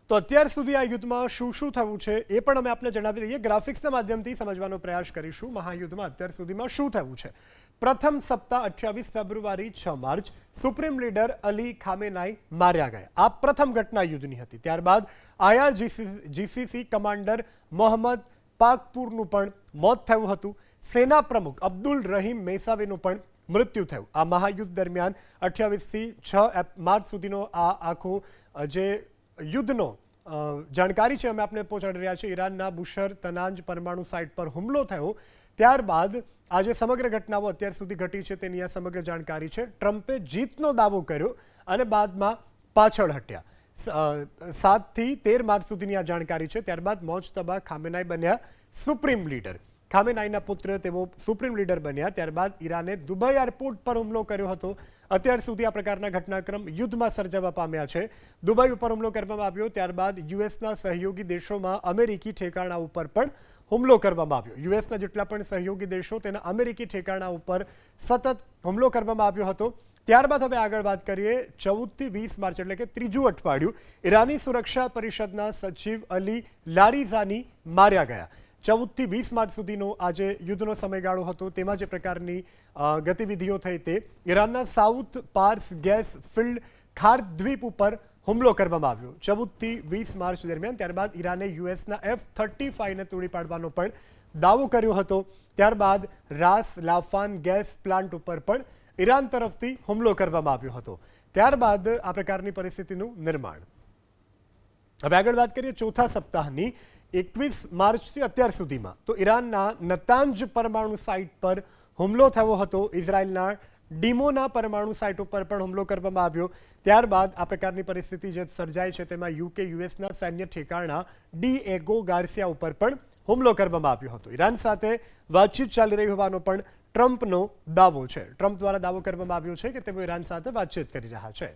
તો અત્યાર સુધી આ યુદ્ધમાં શું શું થયું છે એ પણ અમે આપને જણાવી દઈએ. ગ્રાફિક્સના માધ્યમથી સમજવાનો પ્રયાસ કરીશું મહાયુદ્ધમાં અત્યાર સુધીમાં શું થયું છે. પ્રથમ સપ્તાહ 28 ફેબ્રુઆરી 6 માર્ચ સુપ્રીમ લીડર અલી ખામેનાઈ માર્યા ગયા. આ પ્રથમ ઘટના યુદ્ધની હતી. ત્યારબાદ IRGC કમાન્ડર મોહમ્મદ પાકપુરનું પણ મોત થયું હતું. સેના પ્રમુખ અબ્દુલ રહીમ મેસાવીનું પણ મૃત્યુ થયું. આ મહાયુદ્ધ દરમિયાન 28થી 6 માર્ચ સુધીનો આ આખો જે યુદ્ધનો જાણકારી છે અમે આપને પહોંચાડી રહ્યા છીએ. ઈરાનના બુશર તનાંજ પરમાણુ સાઇટ પર હુમલો થયો ત્યારબાદ આ જે સમગ્ર ઘટનાઓ અત્યાર સુધી ઘટી છે તેની આ સમગ્ર જાણકારી છે. ટ્રમ્પે જીતનો દાવો કર્યો અને બાદમાં પાછળ હટ્યા. 7 થી 13 માર્ચ સુધીની આ જાણકારી છે. ત્યારબાદ મોજતબા ખામેનાઈ બન્યા સુપ્રીમ લીડર. ખામેનાઈના પુત્ર તેઓ સુપ્રીમ લીડર બન્યા. ત્યારબાદ ઈરાને દુબઈ એરપોર્ટ પર હુમલો કર્યો હતો. અત્યાર સુધી આ પ્રકારના ઘટનાક્રમ યુદ્ધમાં સર્જાવા પામ્યા છે. દુબઈ ઉપર હુમલો કરવામાં આવ્યો. ત્યારબાદ યુએસના સહયોગી દેશોમાં અમેરિકી ઠેકાણા ઉપર પણ હુમલો કરવામાં આવ્યો. યુએસના જેટલા પણ સહયોગી દેશો તેના અમેરિકી ઠેકાણા ઉપર સતત હુમલો કરવામાં આવ્યો હતો. ત્યારબાદ હવે આગળ વાત કરીએ. 14 થી 20 માર્ચ એટલે કે ત્રીજું અઠવાડિયું ઈરાની સુરક્ષા પરિષદના સચિવ અલી લારીઝાની માર્યા ગયા. 14 થી 20 માર્ચ સુધીનો આ જે યુદ્ધનો સમયગાળો હતો તેમાં જે પ્રકારની ગતિવિધિઓ થઈ તે ઈરાનના સાઉથ પાર્સ ગેસ ફિલ્ડ ખાર્દ દ્વીપ ઉપર હુમલો કરવામાં આવ્યો 14 થી 20 માર્ચ દરમિયાન. ત્યારબાદ ઈરાને યુએસના F-35ને તોડી પાડવાનો પણ દાવો કર્યો હતો. ત્યારબાદ રાસ લાફાન ગેસ પ્લાન્ટ ઉપર પણ ઈરાન તરફથી હુમલો કરવામાં આવ્યો હતો. ત્યારબાદ આ પ્રકારની પરિસ્થિતિનું નિર્માણ. હવે આગળ વાત કરીએ ચોથા સપ્તાહની. 21 માર્ચથી અત્યાર સુધીમાં તો ઈરાનના નતાંજ પરમાણુ સાઇટ પર હુમલો થયો હતો. ઇઝરાયલના ડીમોના પરમાણુ સાઇટ ઉપર પણ હુમલો કરવામાં આવ્યો. ત્યારબાદ આ પ્રકારની પરિસ્થિતિ જે સર્જાય છે તેમાં યુએસના સૈન્ય ઠેકાણા ડીએગો ગાર્સિયા ઉપર પણ હુમલો કરવામાં આવ્યો હતો. ઈરાન સાથે વાતચીત ચાલી રહી હોવાનો પણ ટ્રમ્પનો દાવો છે. ટ્રમ્પ દ્વારા દાવો કરવામાં આવ્યો છે કે તેઓ ઈરાન સાથે વાતચીત કરી રહ્યા છે.